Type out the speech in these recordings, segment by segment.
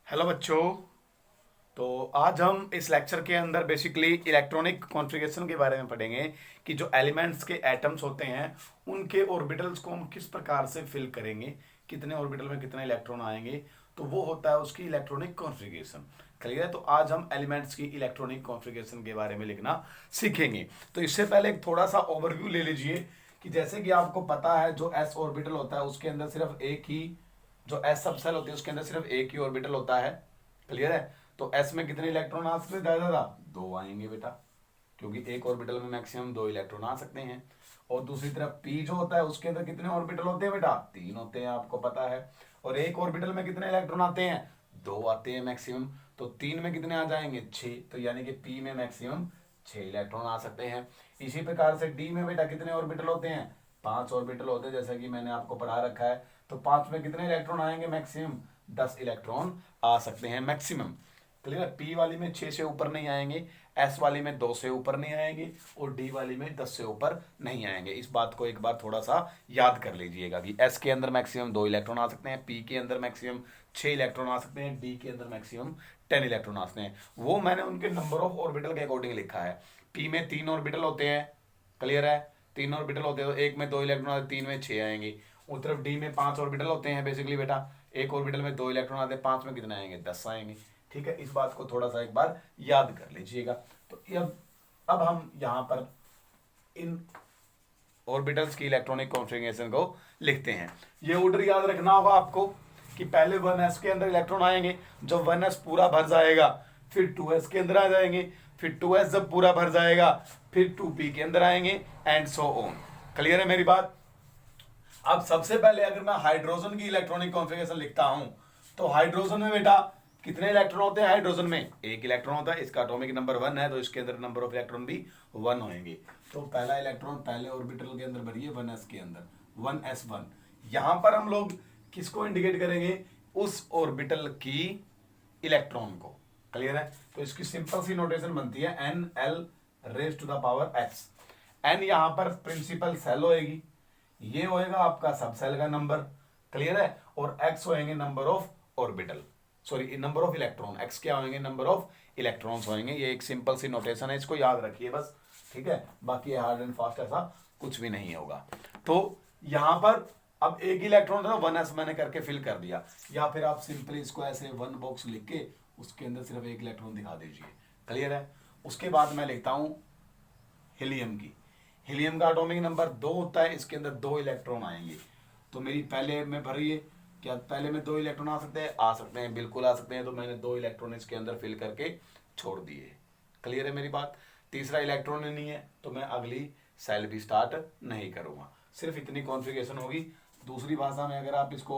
Hello बच्चों। तो आज हम इस लेक्चर के अंदर बेसिकली इलेक्ट्रॉनिक कॉन्फ़िगरेशन के बारे में पढ़ेंगे कि जो एलिमेंट्स के एटम्स होते हैं उनके ऑर्बिटल्स को हम किस प्रकार से फिल करेंगे, कितने ऑर्बिटल में कितने इलेक्ट्रॉन आएंगे, तो वो होता है उसकी इलेक्ट्रॉनिक कॉन्फ़िगरेशन। क्लियर है? तो आज हम एलिमेंट्स की इलेक्ट्रॉनिक कॉन्फ़िगरेशन के बारे में लिखना सीखेंगे। तो इससे पहले एक थोड़ा सा ओवरव्यू ले लीजिए कि जैसे कि आपको पता है जो एस ऑर्बिटल होता है उसके अंदर सिर्फ एक ही, जो एस सब सेल होती है उसके अंदर सिर्फ एक ही ऑर्बिटल होता है। क्लियर है? तो एस में कितने इलेक्ट्रॉन आ सकते हैं? ज्यादा दो आएंगे बेटा, क्योंकि एक ऑर्बिटल में मैक्सिमम दो इलेक्ट्रॉन आ सकते हैं। और दूसरी तरफ पी जो होता है उसके अंदर कितने ऑर्बिटल होते हैं बेटा? तीन होते हैं, आपको पता है। और एक ऑर्बिटल में कितने इलेक्ट्रॉन आते हैं? दो आते हैं मैक्सिमम। तो तीन में कितने आ जाएंगे? छह। तो यानी कि पी में मैक्सिमम छह इलेक्ट्रॉन आ सकते हैं। इसी प्रकार से डी में बेटा कितने ऑर्बिटल होते हैं? पांच ऑर्बिटल होते हैं, जैसा कि मैंने आपको पढ़ा रखा है। तो पांच में कितने इलेक्ट्रॉन आएंगे? मैक्सिमम 10 इलेक्ट्रॉन आ सकते हैं मैक्सिमम। क्लियर है? पी वाली में 6 से ऊपर नहीं आएंगे, एस वाली में 2 से ऊपर नहीं आएंगे, और डी वाली में 10 से ऊपर नहीं आएंगे। इस बात को एक बार थोड़ा सा याद कर लीजिएगा कि एस के अंदर मैक्सिमम 2 इलेक्ट्रॉन आ सकते हैं, पी के अंदर मैक्सिमम 6 इलेक्ट्रॉन आ सकते हैं, डी के अंदर मैक्सिमम 10 इलेक्ट्रॉन आ सकते हैं। वो मैंने उनके नंबर ऑफ ऑर्बिटल के अकॉर्डिंग लिखा है। पी में तीन ऑर्बिटल होते हैं। क्लियर है? तीन ऑर्बिटल होते हैं तो एक में दो इलेक्ट्रॉन आते, तीन में छह आएंगे। उस तरफ डी में पांच ऑर्बिटल होते हैं बेसिकली बेटा, एक ऑर्बिटल में दो इलेक्ट्रॉन आते हैं, पांच में कितने आएंगे? 10 आएंगे। ठीक है, इस बात को थोड़ा सा एक बार याद कर लीजिएगा। तो अब हम यहां पर इन ऑर्बिटल्स की इलेक्ट्रॉनिक कॉन्फ़िगरेशन को लिखते हैं। ये ऑर्डर याद रखना होगा आपको कि पहले 1s के अंदर इलेक्ट्रॉन आएंगे, जब 1s पूरा भर जाएगा फिर 2s के अंदर आ जाएंगे, फिर 2s जब पूरा भर जाएगा फिर 2p के अंदर आएंगे, एंड सो ऑन। क्लियर है मेरी बात? अब सबसे पहले अगर मैं हाइड्रोजन की इलेक्ट्रॉनिक कॉन्फ़िगरेशन लिखता हूं तो हाइड्रोजन में बेटा कितने इलेक्ट्रॉन होते हैं? हाइड्रोजन में एक इलेक्ट्रॉन होता है, इसका एटॉमिक नंबर 1 है तो इसके अंदर नंबर ऑफ इलेक्ट्रॉन भी 1 होंगे। तो पहला इलेक्ट्रॉन पहले ऑर्बिटल के अंदर भरिए 1s के अंदर, 1s1। यहां पर हम लोग किसको इंडिकेट करेंगे? उस ऑर्बिटल की इलेक्ट्रॉन को। क्लियर है? तो इसकी सिंपल सी नोटेशन बनती है n l raise to the power x. N यहां पर प्रिंसिपल सेल होएगी, ये होएगा आपका सब सेल का नंबर। क्लियर है? और एक्स होएंगे number of orbital, sorry number of electron. X क्या होंगे? नंबर ऑफ इलेक्ट्रॉन्स होंगे। ये एक सिंपल सी नोटेशन है, इसको याद रखिए बस। ठीक है, बाकी हार्ड एंड फास्ट ऐसा कुछ भी नहीं होगा। तो यहां पर अब एक इलेक्ट्रॉन था, 1s मैंने करके फिल कर दिया, या फिर आप सिंपली इसको ऐसे वन बॉक्स लिख के उसके अंदर सिर्फ एक इलेक्ट्रॉन दिखा दीजिए। क्लियर है? उसके बाद मैं लिखता हूं हीलियम की। हीलियम का एटॉमिक नंबर 2 होता है, इसके अंदर दो इलेक्ट्रॉन आएंगे। तो मेरी पहले में भरिए, क्या पहले में दो इलेक्ट्रॉन आ सकते हैं? आ सकते हैं, बिल्कुल आ सकते हैं। तो मैंने दो इलेक्ट्रॉन इसके अंदर फिल करके छोड़ दिए। क्लियर है मेरी बात? तीसरा इलेक्ट्रॉन नहीं है तो मैं अगली सेल भी स्टार्ट नहीं करूंगा। सिर्फ इतनी कॉन्फ़िगरेशन होगी। दूसरी भाषा में अगर आप इसको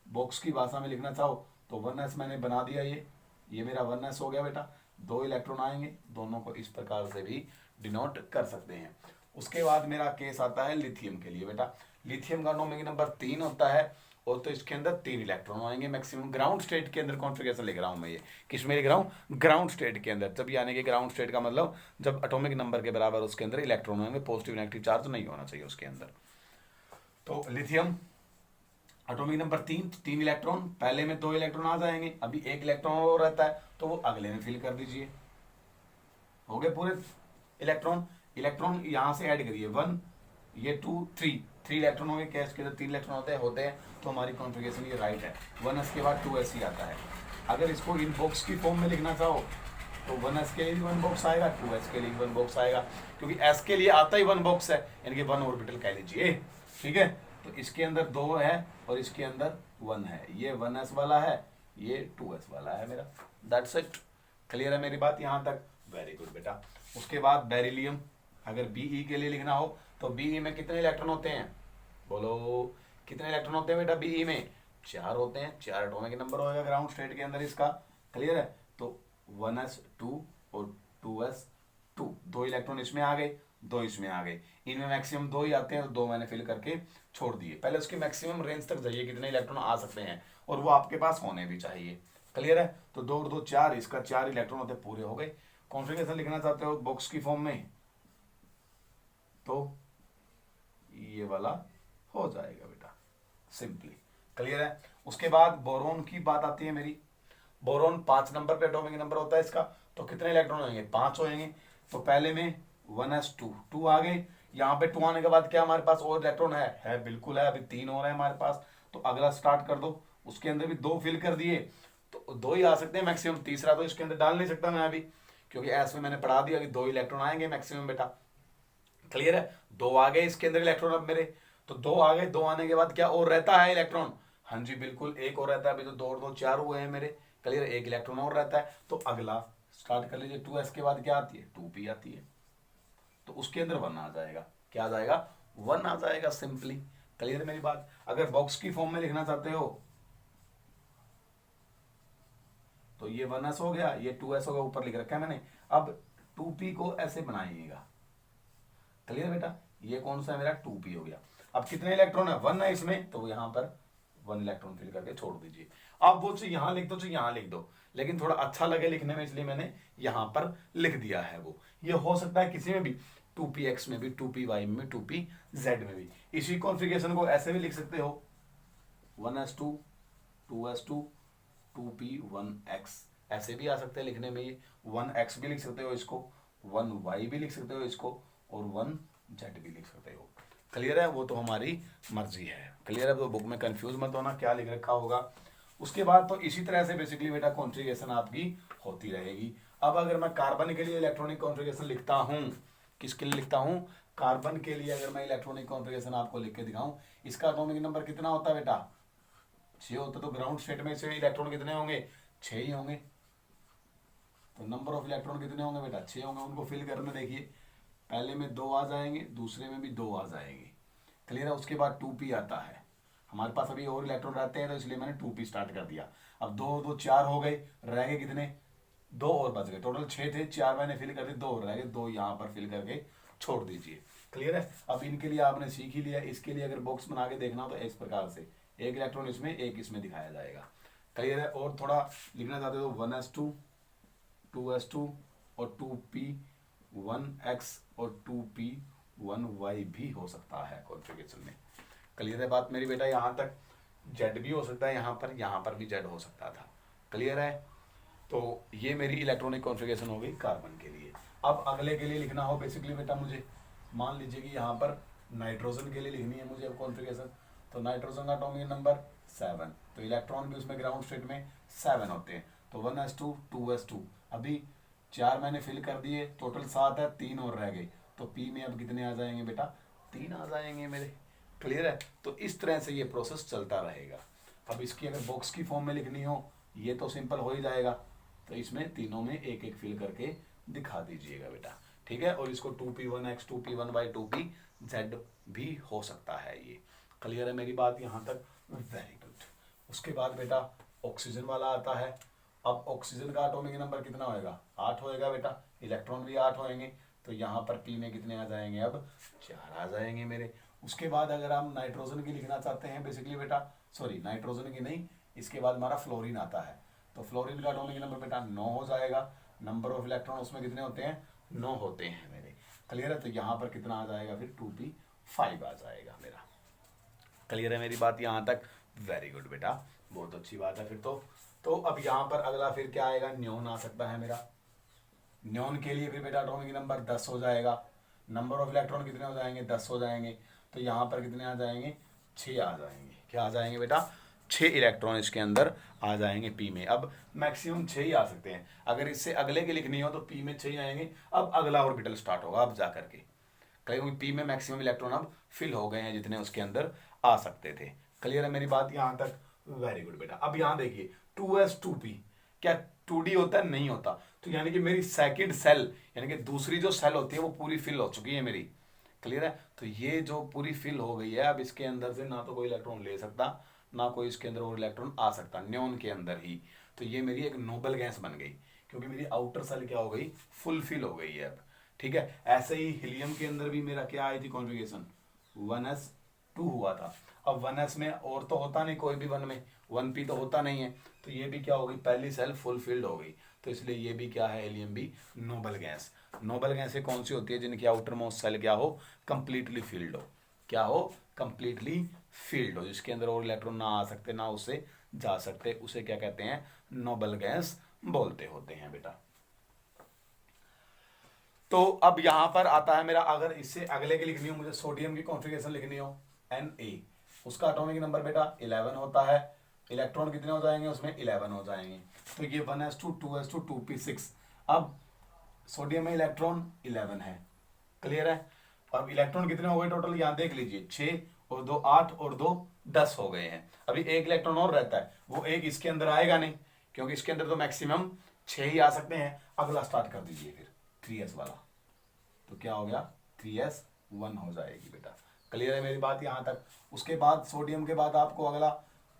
बॉक्स की भाषा में लिखना चाहो तो 1s मैंने बना दिया। ये मेरा 1s हो गया बेटा। दो इलेक्ट्रॉन आएंगे, दोनों को इस प्रकार से भी डिनोट कर सकते हैं। उसके बाद मेरा केस आता है लिथियम के लिए बेटा। लिथियम का एटॉमिक नंबर 3 होता है, और तो इसके अंदर तीन इलेक्ट्रॉन आएंगे मैक्सिमम। ग्राउंड स्टेट के अंदर कॉन्फ़िगरेशन लिख रहा हूं मैं। ये किस में लिख रहा हूं? ग्राउंड स्टेट के अंदर। जब यानी कि ग्राउंड स्टेट का मतलब जब एटॉमिक नंबर के बराबर उसके अंदर इलेक्ट्रॉन होंगे, पॉजिटिव नेगेटिव चार्ज नहीं होना चाहिए उसके अंदर। तो लिथियम एटॉमिक नंबर 3, तीन इलेक्ट्रॉन, पहले में दो इलेक्ट्रॉन आ जाएंगे, अभी एक इलेक्ट्रॉन और रहता है तो वो अगले में फिल कर दीजिए। हो गए पूरे इलेक्ट्रॉन। इलेक्ट्रॉन यहां से ऐड करिए 1, ये 2, 3, 3 इलेक्ट्रॉन होंगे। कैश के अंदर तीन इलेक्ट्रॉन होते हैं तो हमारी कॉन्फ़िगरेशन ये राइट है। 1s के बाद 2s ही आता है। अगर इसको इन बॉक्स की फॉर्म में लिखना चाहो तो 1s के लिए भी वन बॉक्स आएगा, 2s के लिए भी वन बॉक्स आएगा, क्योंकि s के लिए आता ही वन बॉक्स है, यानी कि वन ऑर्बिटल कह लीजिए। ठीक है? तो इसके अंदर दो है और इसके अंदर 1 है। ये 1s वाला है, ये 2s वाला है मेरा। That's it. क्लियर है मेरी बात यहां तक? वेरी गुड बेटा। उसके बाद बेरिलियम, अगर बीई के लिए लिखना हो तो बीई में कितने इलेक्ट्रॉन होते हैं? बोलो, कितने इलेक्ट्रॉन होते हैं बेटा बीई में? 4 होते हैं। 4 एटॉमिक नंबर होगा ग्राउंड स्टेट के अंदर इसका। क्लियर है? तो 1s2 और 2s2, दो इलेक्ट्रॉन इसमें आ गए, दो इसमें आ गए। इनमें मैक्सिमम दो ही आते हैं तो दो मैंने फिल करके छोड़ दिए। पहले उसकी मैक्सिमम रेंज तक जाइए कितने इलेक्ट्रॉन आ सकते हैं, और वो आपके पास होने भी चाहिए। क्लियर है? तो दो और दो चार, इसका 4 इलेक्ट्रॉन होते पूरे हो गए। कॉन्फ़िगरेशन लिखना चाहते हो बॉक्स की फॉर्म में तो ये वाला हो जाएगा बेटा, सिंपली। क्लियर है? उसके बाद बोरोन की बात आती है मेरी। बोरॉन 5 नंबर पे एटॉमिक नंबर होता है इसका, तो कितने इलेक्ट्रॉन होंगे, 5 होंगे। तो पहले में 1s2, 2 आ गए। यहाँ पे 2 आने के बाद क्या हमारे पास और इलेक्ट्रॉन है बिल्कुल है, अभी 3 हो रहे हैं हमारे पास। तो अगला स्टार्ट कर दो, उसके अंदर भी 2 फिल कर दिए, तो 2 ही आ सकते हैं मैक्सिमम, तीसरा तो इसके अंदर डाल नहीं सकता मैं अभी, क्योंकि ऐसे में मैंने पढ़ा दिया कि 2 इलेक्ट्रॉन आएंगे मैक्सिमम बेटा। क्लियर है, 2 आ गए इसके अंदर इलेक्ट्रॉन अब मेरे, तो 2 आ गए, 2 आने के बाद क्या और रहता है इलेक्ट्रॉन, हाँ जी बिल्कुल एक और रहता है, अभी तो 2 और 2 4 हुए हैं मेरे। क्लियर, एक इलेक्ट्रॉन और रहता है। तो अगला स्टार्ट कर लीजिए, 2s के बाद क्या आती है, 2p आती है, तो उसके अंदर 1 आ जाएगा, क्या आ जाएगा, 1 आ जाएगा सिंपली। क्लियर है मेरी बात। अगर बॉक्स की फॉर्म में लिखना चाहते हो तो ये 1s हो गया, ये 2s हो गया, ऊपर लिख रखा है मैंने। अब 2p को ऐसे बनाइएगा। क्लियर बेटा, ये कौन सा है मेरा, 2p हो गया। अब कितने इलेक्ट्रॉन है, 1 है इसमें, तो यहाँ पर 1 इलेक्ट्रॉन फिल करके छोड़ दीजिए। आप वो चाहिए यहाँ लिख दो, चाहिए यहाँ लिख दो, लेकिन थोड़ा अच्छा लगे लिखने में इसलिए मैंने यहाँ पर लिख दिया है। वो ये हो सकता है किसी में भी, 2px में भी, 2py में भी, 2pz में भी। इसी कॉन्फ़िगरेशन को ऐसे भी लिख सकते हो, 1s2, 2s2, 2p1x, ऐसे भी आ सकते हैं लिखने में। ये 1x भी लिख सकते हो इसको, 1y भी लिख सकते हो इसको, और 1z भी लिख सकते हो। क्लियर है, वो तो हमारी मर्जी है। क्लियर है, तो बुक में कंफ्यूज मत होना क्या लिख रखा होगा। उसके बाद तो इसी तरह से बेसिकली बेटा कॉन्फ़िगरेशन आपकी होती रहेगी। अब अगर मैं कार्बन के लिए इलेक्ट्रॉनिक कॉन्फ़िगरेशन लिखता हूँ, किसके लिए लिखता हूँ, कार्बन के लिए अगर मैं इलेक्ट्रॉनिक कॉन्फ़िगरेशन आपको लिख के दिखाऊं, इसका एटॉमिक नंबर कितना होता है बेटा, 6 होता। तो ग्राउंड स्टेट में से इलेक्ट्रॉन कितने होंगे, 6 ही होंगे। तो नंबर ऑफ इलेक्ट्रॉन कितने होंगे बेटा, 6 होंगे। उनको फिल करने देखिए, पहले में 2 आ जाएंगे, दूसरे में भी 2 आ जाएंगे। क्लियर है, उसके बाद 2p आता है। हमारे पास अभी और इलेक्ट्रॉन रहते हैं, तो इसलिए मैंने 2p स्टार्ट कर दिया। अब 2 2 4 हो गए, रह गए कितने, 2 और बच गए। टोटल 6 थे, 4 मैंने फिल कर दिए, 2 और रह गए, 2 यहाँ पर फिल करके छोड़ दीजिए। क्लियर है, अब इनके लिए आपने सीख ही लिया। इसके लिए अगर बॉक्स बना के देखना हो तो इस प्रकार से, एक इलेक्ट्रॉन इसमें, एक इसमें दिखाया जाएगा। क्लियर है, और थोड़ा लिखना चाहते हो 1s2, 2s2 और 2p1x और 2p1y भी हो सकता है कॉन्फ़िगरेशन में। क्लियर है बात मेरी बेटा, यहाँ तक जेड भी हो सकता है, यहाँ पर भी जेड हो सकता था। क्लियर है, तो ये मेरी इलेक्ट्रॉनिक कॉन्फ़िगरेशन हो गई कार्बन के लिए। अब अगले के लिए लिखना हो बेसिकली बेटा मुझे, मान लीजिए कि यहाँ पर नाइट्रोजन के लिए लिखनी है मुझे अब कॉन्फ़िगरेशन। तो नाइट्रोजन का एटॉमिक नंबर 7, तो इलेक्ट्रॉन भी उसमें ग्राउंड स्टेट में 7 होते हैं। तो 1s2, 2s2, अभी 4 मैंने फिल कर दिए, टोटल 7 है, 3 और रह गए। तो p में अब कितने आ जाएंगे बेटा, 3 आ जाएंगे मेरे। क्लियर है, तो इस तरह से ये प्रोसेस चलता रहेगा। अब इसकी अगर बॉक्स की फॉर्म में लिखनी हो, ये तो सिंपल हो ही जाएगा, तो इसमें तीनों में एक एक फिल करके दिखा दीजिएगा बेटा, ठीक है। और इसको 2p1x, 2p1y, 2pz भी हो सकता है ये। क्लियर है मेरी बात यहाँ तक, वेरी गुड। उसके बाद बेटा ऑक्सीजन वाला आता है। अब ऑक्सीजन का एटॉमिक नंबर कितना होएगा, 8 होएगा बेटा, इलेक्ट्रॉन भी 8 होएंगे। तो यहाँ पर p में कितने आ जाएंगे, अब 4 आ जाएंगे मेरे। उसके बाद अगर हम नाइट्रोजन की लिखना चाहते हैं बेसिकली बेटा, सॉरी नाइट्रोजन की नहीं, इसके बाद हमारा फ्लोरीन आता है। तो फ्लोरीन का एटॉमिक नंबर बेटा 9 हो जाएगा। नंबर ऑफ इलेक्ट्रॉन उसमें कितने होते हैं, 9 होते हैं मेरे। क्लियर है, तो यहाँ पर कितना आ जाएगा, फिर 2p5 आ जाएगा मेरा। क्लियर है मेरी बात यहाँ तक, वेरी गुड बेटा, बहुत अच्छी बात है फिर तो अब यहाँ पर अगला फिर क्या आएगा, न्योन आ सकता है मेरा। न्योन के लिए फिर बेटा एटॉमिक नंबर 10 हो जाएगा। नंबर ऑफ इलेक्ट्रॉन कितने हो जाएंगे, 10 हो जाएंगे। तो यहाँ पर कितने आ जाएंगे, 6 आ जाएंगे। क्या आ जाएंगे बेटा, 6 इलेक्ट्रॉन इसके अंदर आ जाएंगे p में। अब मैक्सिमम 6 ही आ सकते हैं, अगर इससे अगले की लिखनी हो तो p में 6 ही आएंगे। अब अगला ऑर्बिटल स्टार्ट होगा अब जा करके, कहीं p में मैक्सिमम इलेक्ट्रॉन अब फिल हो गए हैं जितने उसके अंदर आ सकते थे। क्लियर है मेरी बात यहाँ तक, वेरी गुड बेटा। अब यहाँ देखिए 2s2p, क्या 2d होता है, नहीं होता। तो यानी कि मेरी सेकंड सेल, यानी कि दूसरी जो सेल होती है वो पूरी फिल हो चुकी है मेरी। क्लियर है, तो ये जो पूरी फिल हो गई है, अब इसके अंदर से ना तो कोई इलेक्ट्रॉन ले सकता, ना कोई इसके अंदर और इलेक्ट्रॉन आ सकता, न्योन के अंदर ही। तो ये मेरी एक नोबल गैस बन गई, क्योंकि मेरी आउटर सेल क्या हो गई, फुल फिल हो गई है अब। ठीक है, ऐसे ही हीलियम के अंदर भी मेरा क्या आई थी कॉन्फ़िगरेशन, 1s2 हुआ था। अब 1s में और तो होता नहीं कोई भी, 1 में 1p तो होता नहीं है। तो ये भी क्या हो गई, पहली सेल फुल फिल्ड हो गई। तो इसलिए ये भी क्या है, हीलियम भी नोबल गैस। नोबल गैसें कौन सी होती है, जिनकी आउटर मोस्ट सेल क्या हो, कंप्लीटली फिल्ड हो। क्या हो, कंप्लीटली फिल्ड हो, जिसके अंदर और इलेक्ट्रॉन ना आ सकते, ना उससे जा सकते, उसे क्या कहते हैं, नोबल गैस बोलते होते हैं बेटा। तो अब यहां पर आता है मेरा, अगर इससे अगले की लिखनी हो, मुझे सोडियम की कॉन्फ़िगरेशन लिखनी हो Na, उसका एटॉमिक नंबर बेटा 11 होता है, इलेक्ट्रॉन कितने हो जाएंगे उसमें, 11 हो जाएंगे। तो ये 1s2 2s2 2p6। अब सोडियम में इलेक्ट्रॉन 11 है, क्लियर है। अब इलेक्ट्रॉन कितने हो गए टोटल, यहां देख लीजिए, 6 और 2 8 और 2 10 हो गए हैं। अभी एक इलेक्ट्रॉन और रहता है, वो एक इसके अंदर आएगा नहीं, क्योंकि इसके अंदर तो मैक्सिमम 6 ही आ सकते हैं। अगला स्टार्ट कर दीजिए फिर 3s वाला, तो क्या हो गया, 3s1 हो जाएगी बेटा। क्लियर है मेरी बात यहां तक। उसके बाद सोडियम के बाद आपको अगला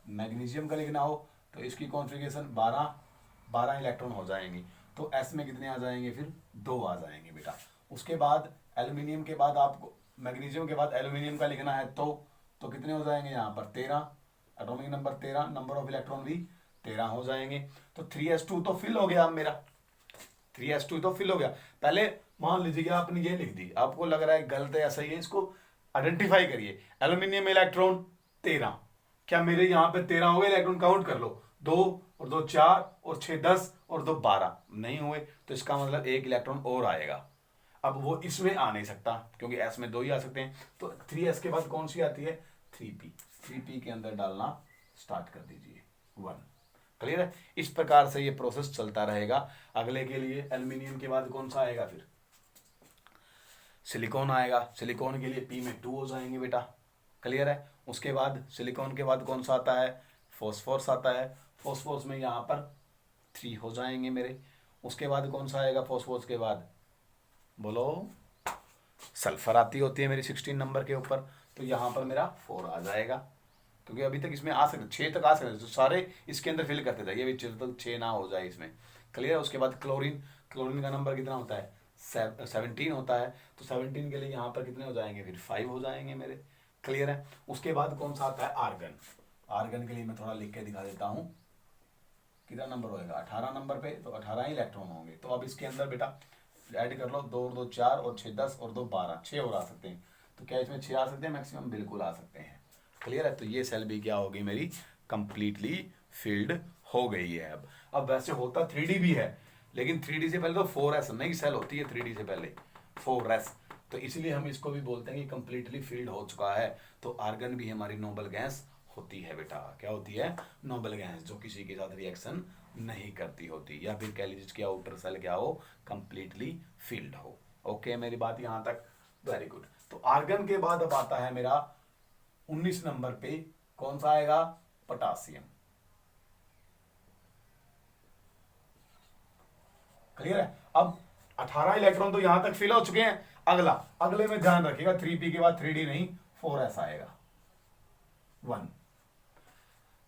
मैग्नीशियम का लिखना हो, तो इसकी कॉन्फ़िगरेशन 12 इलेक्ट्रॉन हो जाएंगी। तो एस में कितने आ जाएंगे, फिर 2 आ जाएंगे बेटा। उसके बाद एल्यूमिनियम के बाद आपको, मैग्नीशियम के बाद एल्यूमिनियम का लिखना है, तो कितने हो जाएंगे यहाँ पर 13, atomic number 13, number of electron भी 13 हो जाएंगे। तो 3s2 तो फिल हो गया मेरा, 3s2 तो फिल हो गया। पहले मान लीजिए आपने ये लिख दी, आपको लग रहा है गलत है या सही है, इसको आइडेंटिफाई करिए। एल्यूमिनियम इलेक्ट्रॉन 13, क्या मेरे यहाँ पे 13 हो गए इलेक्ट्रॉन, काउंट कर लो, 2 और 2 4 और 6 10 और 2 12 नहीं हुए, तो इसका मतलब एक इलेक्ट्रॉन और आएगा। अब वो इसमें आ नहीं सकता, क्योंकि एस में 2 ही आ सकते हैं। तो 3s के बाद कौन सी आती है, 3p, 3p के अंदर डालना स्टार्ट कर दीजिए 1। क्लियर है, इस प्रकार से ये प्रोसेस चलता रहेगा। अगले के लिए एल्यूमिनियम के बाद कौन सा आएगा, फिर सिलिकॉन आएगा, सिलिकॉन के लिए p में 2 हो जाएंगे बेटा। क्लियर है, उसके बाद सिलिकॉन के बाद कौन सा आता है, फॉस्फोरस आता है, फॉस्फोरस में यहाँ पर 3 हो जाएंगे मेरे। उसके बाद कौन सा आएगा फॉस्फोरस के बाद, बोलो, सल्फर आती होती है मेरी 16 नंबर के ऊपर, तो यहाँ पर मेरा 4 आ जाएगा, क्योंकि अभी तक इसमें आ सकते 6 तक आ सकते, तो सारे इसके अंदर फिल करते जाइए, अभी तक 6 ना हो जाए इसमें। क्लियर है, उसके बाद क्लोरीन, क्लोरीन का नंबर कितना होता है, 17 होता है, तो 17 के लिए यहाँ पर कितने हो जाएंगे, फिर 5 हो जाएंगे मेरे। क्लियर है, उसके बाद कौन सा आता है, आर्गन। आर्गन के लिए मैं थोड़ा लिख के दिखा देता हूँ, कितना नंबर होएगा, 18 नंबर पे, तो 18 इलेक्ट्रॉन होंगे। तो अब इसके अंदर बेटा ऐड कर लो, 2 और 2 4 और 6 10 और 2 12, 6 और आ सकते हैं। तो क्या इसमें 6 आ सकते हैं मैक्सिमम, बिल्कुल आ सकते हैं। क्लियर है, तो ये सेल भी क्या होगी मेरी, कंप्लीटली फील्ड हो गई है। अब वैसे होता 3D भी है, लेकिन 3D से पहले तो 4s नई सेल होती है, 3D से पहले 4s, तो इसलिए हम इसको भी बोलते हैं कि कंप्लीटली फील्ड हो चुका है। तो आर्गन भी हमारी नोबल गैस होती है बेटा, क्या होती है, नोबल गैस, जो किसी के साथ रिएक्शन नहीं करती होती, या फिर कह लीजिए इसकी आउटर सेल क्या हो, कंप्लीटली फील्ड हो। ओके मेरी बात यहां तक, वेरी गुड। तो आर्गन के बाद अब आता है मेरा 19 नंबर पे, कौन सा आएगा, पोटासियम। क्लियर है, अब 18 इलेक्ट्रॉन तो यहां तक फिल हो चुके हैं। अगले में ध्यान रखिएगा, 3p के बाद 3d नहीं 4s आएगा, 1।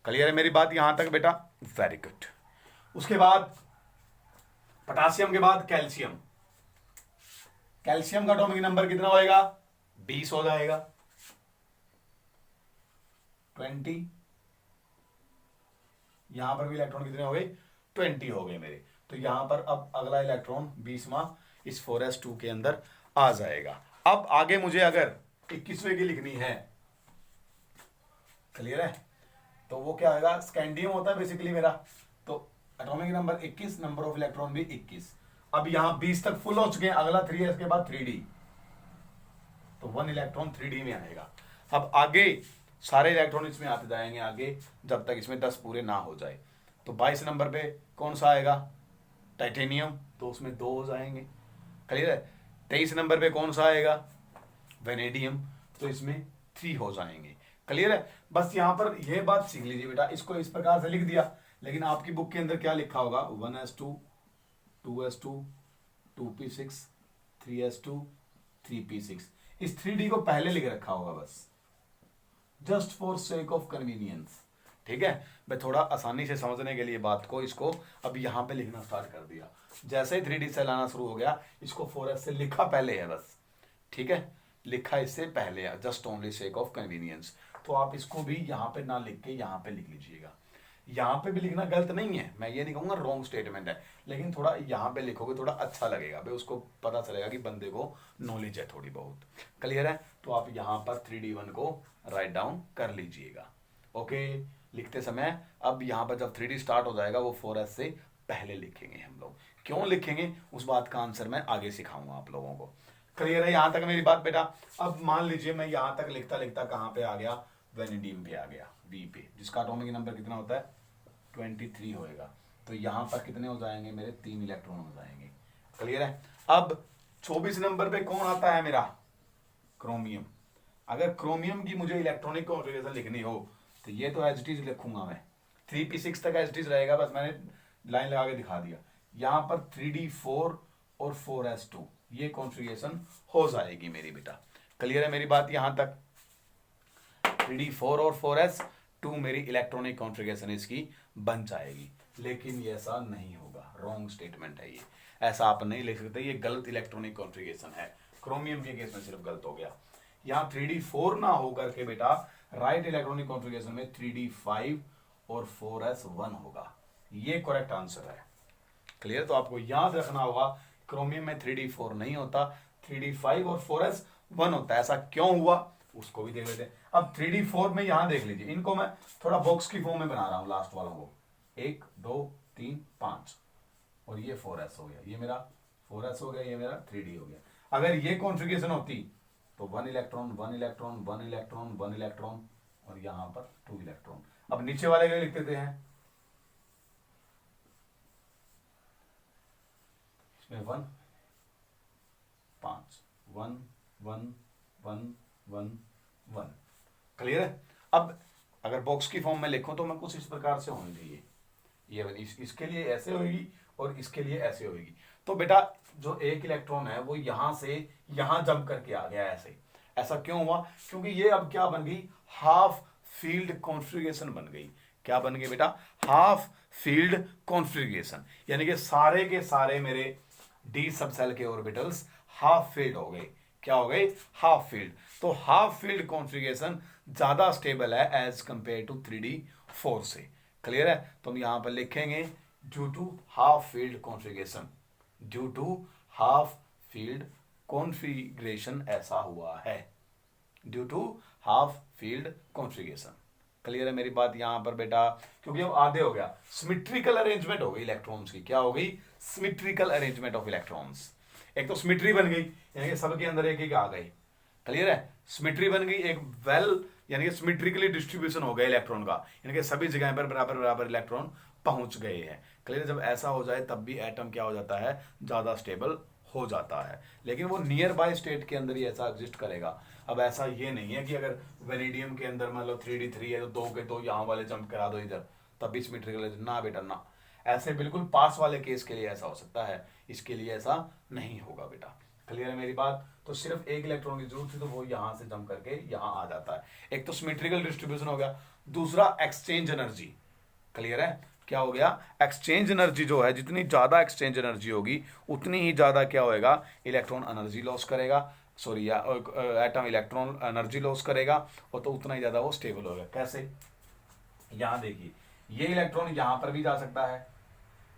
क्लियर है मेरी बात यहां तक बेटा, वेरी गुड। उसके बाद पोटासियम के बाद कैल्शियम, कैल्शियम का एटॉमिक नंबर कितना होएगा, 20 हो जाएगा, 20। यहां पर भी इलेक्ट्रॉन कितने हो गए, 20 हो गए मेरे। तो यहां पर अब अगला इलेक्ट्रॉन 20वां इस 4s2 के अंदर आ जाएगा। अब आगे मुझे अगर 21वें की लिखनी है, क्लियर है, तो वो क्या होगा, स्कैंडियम होता है बेसिकली मेरा, तो atomic number 21, number of electron भी 21। अब यहां 20 तक फुल हो चुके हैं, अगला 3s के बाद 3d, तो 1 इलेक्ट्रॉन 3d में आएगा। अब आगे सारे इलेक्ट्रॉन इसमें आते जाएंगे आगे, जब तक इसमें 10 पूरे ना हो जाए। तो 22 नंबर पे कौन सा आएगा, टाइटेनियम, तो उसमें 2 हो जाएंगे। क्लियर है, 23 नंबर पे कौन सा आएगा, वेनेडियम, तो इसमें 3 हो जाएंगे। क्लियर है, बस यहां पर यह बात सीख लीजिए बेटा, इसको इस प्रकार से लिख दिया, लेकिन आपकी बुक के अंदर क्या लिखा होगा, 1s2 2s2 2p6 3s2 3p6, इस 3d को पहले लिख रखा होगा बस, just for sake of convenience. ठीक है, मैं थोड़ा आसानी से समझने के लिए बात को, इसको अब यहां पे लिखना स्टार्ट कर दिया। जैसे ही 3d सेल आना शुरू हो गया, इसको 4s से लिखा पहले है बस, ठीक है, लिखा इससे पहले है, just only sake of convenience. तो आप इसको भी यहां पे ना लिख के यहां पे लिख लीजिएगा। यहां पे भी लिखना गलत नहीं है, मैं ये नहीं कहूंगा रॉन्ग स्टेटमेंट है, लेकिन थोड़ा यहां पे लिखोगे थोड़ा अच्छा लगेगा भाई, उसको पता चलेगा कि बंदे को नॉलेज है थोड़ी बहुत। क्लियर है, तो आप यहां पर 3d1 को राइट डाउन कर लीजिएगा। ओके, लिखते समय अब यहाँ पर जब 3D स्टार्ट हो जाएगा वो 4s से पहले लिखेंगे हम लोग। क्यों लिखेंगे उस बात का आंसर मैं आगे सिखाऊंगा आप लोगों को। क्लियर है यहाँ तक मेरी बात बेटा? अब मान लीजिए मैं यहाँ तक लिखता लिखता कहाँ पे आ गया, वेनेडियम पे आ गया, बी पे, जिसका एटॉमिक नंबर कितना होता है 23 होएगा। तो यहाँ पर कितने हो जाएंगे मेरे 3 इलेक्ट्रॉन हो जाएंगे। क्लियर है? अब 24 नंबर पे कौन आता है मेरा, क्रोमियम। अगर क्रोमियम की मुझे इलेक्ट्रॉनिक कॉन्फ़िगरेशन लिखनी हो तो ये तो एज इट इज लिखूंगा मैं, 3p6 तक एज इट इज रहेगा, बस मैंने लाइन लगा के दिखा दिया। यहाँ पर 3d4 और 4s2 ये कॉन्फ़िगरेशन हो जाएगी मेरी बेटा। क्लियर है मेरी बात यहाँ तक? 3d4 और 4s2 मेरी इलेक्ट्रॉनिक कॉन्फ़िगरेशन इसकी बन जाएगी। लेकिन ये ऐसा नहीं होगा, रॉन्ग स्टेटमेंट है ये, ऐसा आप नहीं लिख सकते, ये गलत इलेक्ट्रॉनिक कॉन्फ़िगरेशन है। क्रोमियम के केस में सिर्फ गलत हो गया। यहाँ 3d4 ना होकर के बेटा राइट इलेक्ट्रॉनिक कॉन्फ़िगरेशन में 3d5 और 4s1 होगा, ये करेक्ट आंसर है। क्लियर? तो आपको याद रखना होगा क्रोमियम में 3d4 नहीं होता, 3d5 और 4s1 होता है। ऐसा क्यों हुआ उसको भी देख लेते हैं। अब 3d4 में यहां देख लीजिए, इनको मैं थोड़ा बॉक्स की फॉर्म में बना रहा हूं, लास्ट वालों को 1 2 3 5 और ये 4s हो गया, ये मेरा 4s हो गया, ये मेरा 3d हो गया। अगर ये कॉन्फ़िगरेशन होती तो 1 इलेक्ट्रॉन 1 इलेक्ट्रॉन 1 इलेक्ट्रॉन 1 इलेक्ट्रॉन और यहां पर 2 इलेक्ट्रॉन। अब नीचे वाले क्या लिख देते हैं, इसमें 1 5 1 1 1 1 1। क्लियर है? अब अगर बॉक्स की फॉर्म में लिखूं तो मैं कुछ इस प्रकार से होनी चाहिए, ये इसके लिए ऐसे होगी और इसके लिए ऐसे होगी। तो बेटा जो एक इलेक्ट्रॉन है वो यहां से यहां जंप करके आ गया ऐसे। ऐसा क्यों हुआ? क्योंकि ये अब क्या बन गई, हाफ फील्ड कॉन्फ़िगरेशन बन गई। क्या बन गई बेटा? हाफ फील्ड कॉन्फ़िगरेशन, यानी कि सारे के सारे मेरे डी सबसेल के ऑर्बिटल्स हाफ फील्ड हो गए। क्या हो गए? Half filled. तो हाफ फील्ड कॉन्फ़िगरेशन ज्यादा स्टेबल है एज कंपेयर टू 3d4 से। क्लियर है? तो हम यहां पर लिखेंगे due to half filled configuration, due to half filled configuration ऐसा हुआ है, due to half filled configuration. Clear है मेरी बात यहां पर बेटा? क्योंकि अब आधे हो गया, सिमेट्रिकल अरेंजमेंट हो गई इलेक्ट्रॉन्स की। क्या हो गई? Symmetrical arrangement of electrons. एक तो सिमेट्री बन गई, यानी कि सबके अंदर एक एक आ गई। क्लियर है? सिमेट्री बन गई, एक वेल यानी कि सिमेट्रिकली डिस्ट्रीब्यूशन हो गया इलेक्ट्रॉन का, यानी कि सभी जगह पर बराबर बराबर इलेक्ट्रॉन पहुंच गए हैं। क्लियर? जब ऐसा हो जाए तब भी एटम क्या हो जाता है, ज्यादा स्टेबल हो जाता है। लेकिन वो नियर बाय स्टेट के अंदर ही ऐसा एग्जिस्ट करेगा। अब ऐसा ये नहीं है कि अगर वेनेडियम के अंदर मतलब 3d3 है तो 2 के 2 यहाँ वाले जंप करा दो इधर, तब भी सिमेट्रिकल ना बेटा ना। ऐसे बिल्कुल पास वाले केस के लिए ऐसा हो सकता है, इसके लिए ऐसा नहीं होगा बेटा। क्लियर है मेरी बात? तो सिर्फ एक इलेक्ट्रॉन की जरूरत थी तो वो यहां से जंप करके यहां आ जाता है। एक तो सिमेट्रिकल डिस्ट्रीब्यूशन हो गया, दूसरा एक्सचेंज एनर्जी। क्लियर है? क्या हो गया? एक्सचेंज एनर्जी जो है, जितनी ज्यादा एक्सचेंज एनर्जी होगी उतनी ही ज्यादा क्या होएगा, इलेक्ट्रॉन एनर्जी लॉस करेगा, sorry atom electron energy loss करेगा, और तो उतना ही ज्यादा वो स्टेबल होगा। कैसे? यहां देखिए, ये इलेक्ट्रॉन यहां पर भी जा सकता है,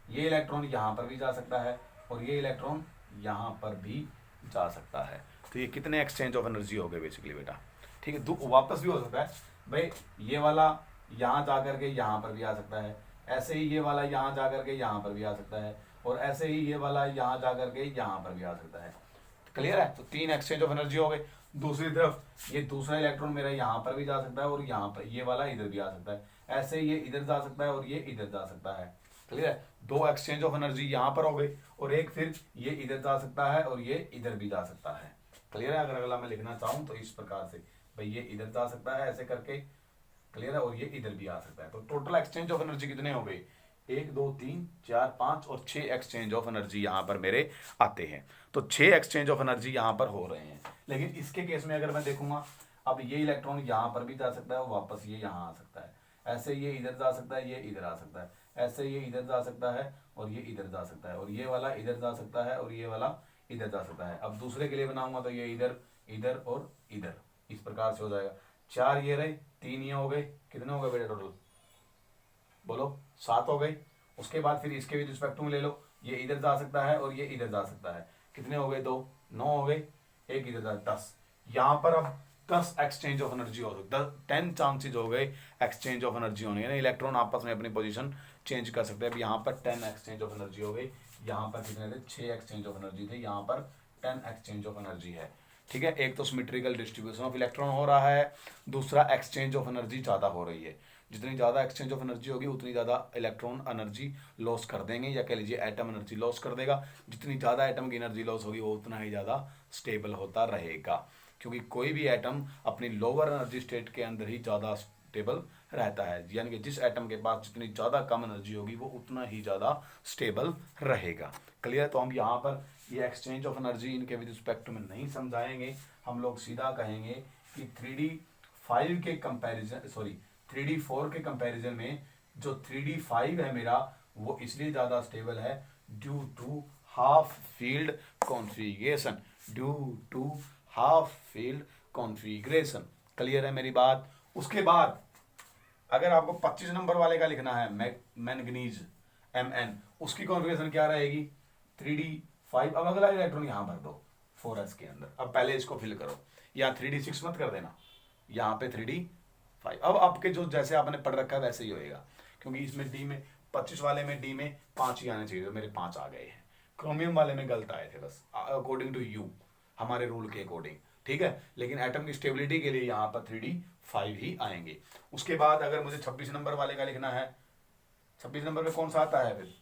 ये इलेक्ट्रॉन यहां पर भी जा सकता है, और ये इलेक्ट्रॉन यहां पर भी जा सकता है। तो ये कितने एक्सचेंज ऑफ एनर्जी हो गए बेसिकली बेटा? ठीक है? वापस भी हो सकता है भाई, ये वाला यहां जाकर के यहां पर भी आ सकता है, ऐसे ही ये वाला यहां जाकर के यहां पर भी आ सकता है, और ऐसे ही ये वाला यहां जाकर के यहां पर भी आ सकता है। क्लियर है? तो 3 एक्सचेंज ऑफ एनर्जी हो गए। दूसरी तरफ ये दूसरा इलेक्ट्रॉन मेरा यहां पर भी जा सकता है, और यहां पर ये वाला इधर भी आ सकता है, ऐसे ये इधर जा सकता है और ये इधर जा सकता है। क्लियर है? 2 एक्सचेंज ऑफ एनर्जी यहां पर हो गई, और एक फिर ये इधर जा सकता है और ये इधर भी जा सकता है। क्लियर है? अगर अगला मैं लिखना चाहूं तो इस प्रकार से, भाई ये इधर जा सकता है ऐसे करके, क्लियर है, और ये इधर भी आ सकता है। तो टोटल एक्सचेंज ऑफ एनर्जी कितने हो गए? 1 2 3 4 5 और 6 एक्सचेंज ऑफ एनर्जी यहां पर मेरे आते हैं। तो 6 एक्सचेंज ऑफ एनर्जी यहां पर हो रहे हैं। लेकिन इसके केस में अगर मैं देखूंगा, अब ये इलेक्ट्रॉन यहां पर भी जा सकता है और वापस ये यहां आ सकता है, ऐसे ये इधर जा सकता है, ये इधर आ सकता है, ऐसे ये इधर जा सकता है और ये इधर जा सकता है, और ये वाला इधर जा सकता है और ये वाला इधर जा सकता है। अब दूसरे के लिए बनाऊंगा तो ये इधर इधर और इधर, इस प्रकार से हो जाएगा। 4 ये रहे, 3 ये हो गए, कितने हो गए बेटा टोटल? बोलो, 7 हो गए। उसके बाद फिर इसके भी रिस्पेक्ट में ले लो, ये इधर जा सकता है और ये इधर जा सकता है, कितने हो गए? 2 9 हो गए, एक इधर जा 10। यहां पर अब 10 एक्सचेंज ऑफ एनर्जी हो सकता है, 10 चांसेज हो गए एक्सचेंज ऑफ एनर्जी होने के, इलेक्ट्रॉन आपस में अपनी पोजीशन चेंज कर सकते हैं। अब यहाँ पर 10 एक्सचेंज ऑफ एनर्जी हो गई, यहाँ पर कितने थे 6 एक्सचेंज ऑफ एनर्जी थे, यहाँ पर 10 एक्सचेंज ऑफ एनर्जी है। ठीक है, एक तो सिमेट्रिकल डिस्ट्रीब्यूशन ऑफ इलेक्ट्रॉन हो रहा है, दूसरा एक्सचेंज ऑफ एनर्जी ज़्यादा हो रही है। जितनी ज़्यादा एक्सचेंज ऑफ एनर्जी होगी उतनी ज़्यादा इलेक्ट्रॉन एनर्जी लॉस कर देंगे, या कह लीजिए एटम एनर्जी लॉस कर देगा। जितनी ज़्यादा एटम की एनर्जी लॉस होगी वो उतना ही ज़्यादा स्टेबल होता रहेगा, क्योंकि कोई भी एटम अपनी लोअर एनर्जी स्टेट के अंदर ही ज़्यादा स्टेबल रहता है। यानी कि जिस एटम के पास जितनी ज़्यादा कम एनर्जी होगी वो उतना ही ज़्यादा स्टेबल रहेगा। क्लियर? तो हम यहाँ पर ये एक्सचेंज ऑफ एनर्जी इनके विद रिस्पेक्ट में नहीं समझाएंगे, हम लोग सीधा कहेंगे कि 3D5 के कंपैरिजन, सॉरी 3D4 के कंपैरिजन में जो 3D5 है मेरा वो इसलिए ज़्यादा स्टेबल है due to half filled configuration, due to half filled configuration. Clear है मेरी बात? उसके बाद अगर आपको 25 नंबर वाले का लिखना है मैंगनीज Mn, उसकी कॉन्फ़िगरेशन क्या रहेगी 3D5। अब अगला इलेक्ट्रॉन यहां भर दो 4s के अंदर। अब पहले इसको फिल करो, यहाँ 3D6 मत कर देना, यहाँ पे 3D5। अब आपके जो जैसे आपने पढ़ रखा है वैसे ही होएगा, क्योंकि इसमें डी में 25 वाले में डी में 5 ही आने चाहिए, तो मेरे 5 आ गए हैं। क्रोमियम वाले में गलत आए थे बस, अकॉर्डिंग टू यू, हमारे रूल के अकॉर्डिंग। ठीक है, लेकिन एटम की स्टेबिलिटी के लिए यहाँ पर 3D5 ही आएंगे। उसके बाद अगर मुझे 26 नंबर वाले का लिखना है, 26 नंबर पे कौन सा आता है फिर?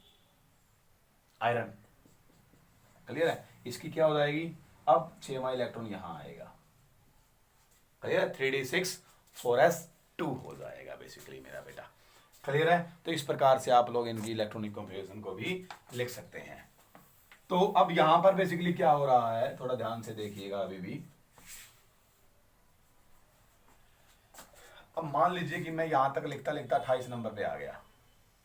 आयरन। क्लियर है? इसकी क्या हो जाएगी, अब 6वां इलेक्ट्रॉन यहां आएगा। क्लियर है? 3D6 4s2 हो जाएगा बेसिकली मेरा बेटा। क्लियर है? तो इस प्रकार से आप लोग इनकी इलेक्ट्रॉनिक कॉन्फ़िगरेशन को भी लिख सकते हैं। तो अब यहां पर बेसिकली क्या हो रहा है, थोड़ा ध्यान से देखिएगा अभी भी। अब मान लीजिए कि मैं यहां तक लिखता लिखता 28 नंबर पे आ गया।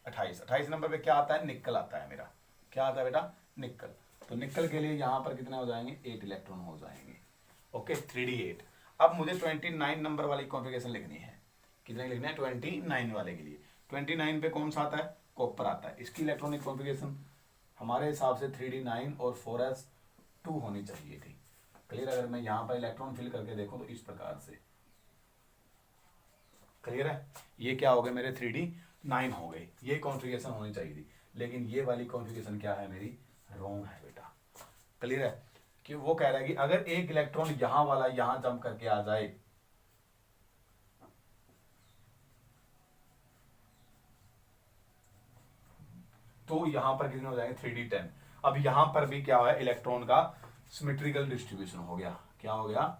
28 नंबर पे क्या आता है, निकल आता है मेरा। क्या आता है बेटा? निकल। तो निकल के लिए यहां पर कितने हो जाएंगे, 8 इलेक्ट्रॉन हो जाएंगे। Okay, 3D8। अब मुझे 29 नंबर वाली कॉन्फ़िगरेशन लिखनी है। कितने लिखना है? 29 वाले के लिए। 29 पे कौन सा आता है? कॉपर आता है। इसकी इलेक्ट्रॉनिक कॉन्फ़िगरेशन हमारे हिसाब से 3D9 और 4s2 होनी चाहिए थी। क्लियर? अगर मैं यहाँ पर इलेक्ट्रॉन फिल करके देखूं तो इस प्रकार से। क्लियर है? ये क्या हो गए मेरे 3D9 हो गए, ये कॉन्फ़िगरेशन होनी चाहिए थी, लेकिन ये वाली कॉन्फ़िगरेशन क्या है मेरी, रॉन्ग है बेटा। क्लियर है? कि वो कह रहा है कि अगर एक इलेक्ट्रॉन यहां वाला यहां जंप करके आ जाए तो यहां पर कितने हो जाएंगे 3D10। अब यहां पर भी क्या हुआ, इलेक्ट्रॉन का सिमेट्रिकल डिस्ट्रीब्यूशन हो गया। क्या हो गया?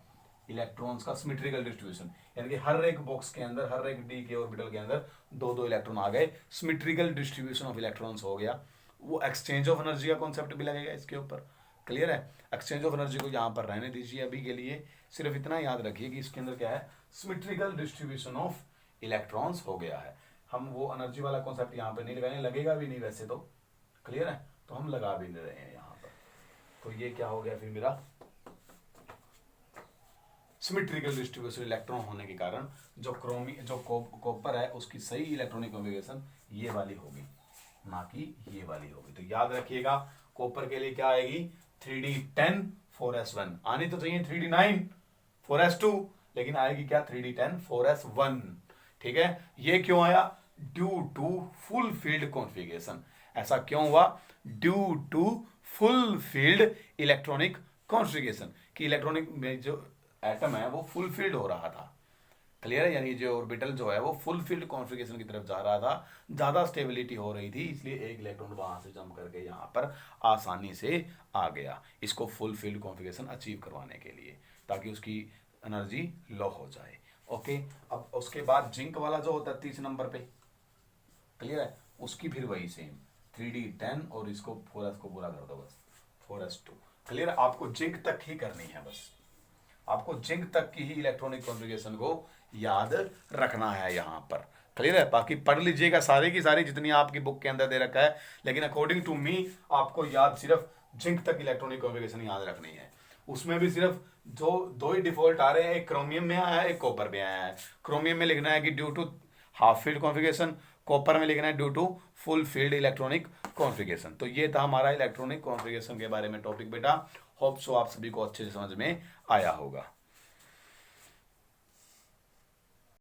इलेक्ट्रॉन्स का सिमेट्रिकल डिस्ट्रीब्यूशन, यानी कि हर एक बॉक्स के अंदर, हर एक डी के ऑर्बिटल के अंदर 2-2 इलेक्ट्रॉन आ गए। सिमेट्रिकल डिस्ट्रीब्यूशन ऑफ इलेक्ट्रॉन्स हो गया। वो एक्सचेंज ऑफ एनर्जी का कॉन्सेप्ट भी लगेगा इसके ऊपर। क्लियर है? एक्सचेंज ऑफ एनर्जी को यहाँ पर रहने दीजिए अभी के लिए, सिर्फ इतना याद रखिए कि इसके अंदर क्या है, सिमेट्रिकल डिस्ट्रीब्यूशन ऑफ इलेक्ट्रॉन्स हो गया है। हम वो एनर्जी वाला कॉन्सेप्ट यहाँ पर नहीं लगाएंगे, लगेगा भी नहीं वैसे तो। क्लियर है? तो हम लगा भी नहीं रहे हैं यहाँ पर। तो ये क्या हो गया फिर मेरा, सिमेट्रिकल डिस्ट्रीब्यूशन इलेक्ट्रॉन होने के कारण जो कॉपर है उसकी सही इलेक्ट्रॉनिक कॉन्फ़िगरेशन ये वाली होगी, ना कि ये वाली होगी। तो याद रखिएगा, कॉपर के लिए क्या आएगी 3D10 4s1। आनी तो चाहिए 3D9 4s2, लेकिन आएगी क्या 3D10 4s1। ठीक है? ये क्यों आया? Due to full filled configuration. ऐसा क्यों हुआ? Due to full filled electronic configuration, कि इलेक्ट्रॉनिक में जो एटम है वो फुल फील्ड हो रहा था। क्लियर है? यानी जो ऑर्बिटल जो है वो फुल फील्ड कॉन्फ़िगरेशन की तरफ जा रहा था, ज़्यादा स्टेबिलिटी हो रही थी, इसलिए एक इलेक्ट्रॉन वहां से जंप करके यहाँ पर आसानी से आ गया, इसको फुल फील्ड कॉन्फ़िगरेशन अचीव करवाने के लिए, ताकि उसकी एनर्जी लो हो जाए। ओके, अब उसके बाद जिंक वाला जो होता है 30 नंबर पे, क्लियर है, उसकी फिर वही सेम 3D10 और इसको 4s को पूरा कर दो बस 4s2। क्लियर? आपको जिंक तक ही करनी है, बस आपको जिंक तक की ही इलेक्ट्रॉनिक कॉन्फ़िगरेशन को याद रखना है यहाँ पर। क्लियर है? बाकी पढ़ लीजिएगा सारी की सारी जितनी आपकी बुक के अंदर दे रखा है, लेकिन अकॉर्डिंग टू मी आपको याद सिर्फ जिंक तक इलेक्ट्रॉनिक कॉन्फ़िगरेशन याद रखनी है। उसमें भी सिर्फ जो 2 ही डिफॉल्ट आ रहे हैं, एक क्रोमियम में आया है, एक कॉपर में आया है। क्रोमियम में लिखना है कि due to half filled configuration, copper में लिखना है due to full filled electronic configuration. तो ये था हमारा इलेक्ट्रॉनिक कॉन्फ़िगरेशन के बारे में टॉपिक बेटा। होप सो आप सभी को अच्छे से समझ में आया होगा।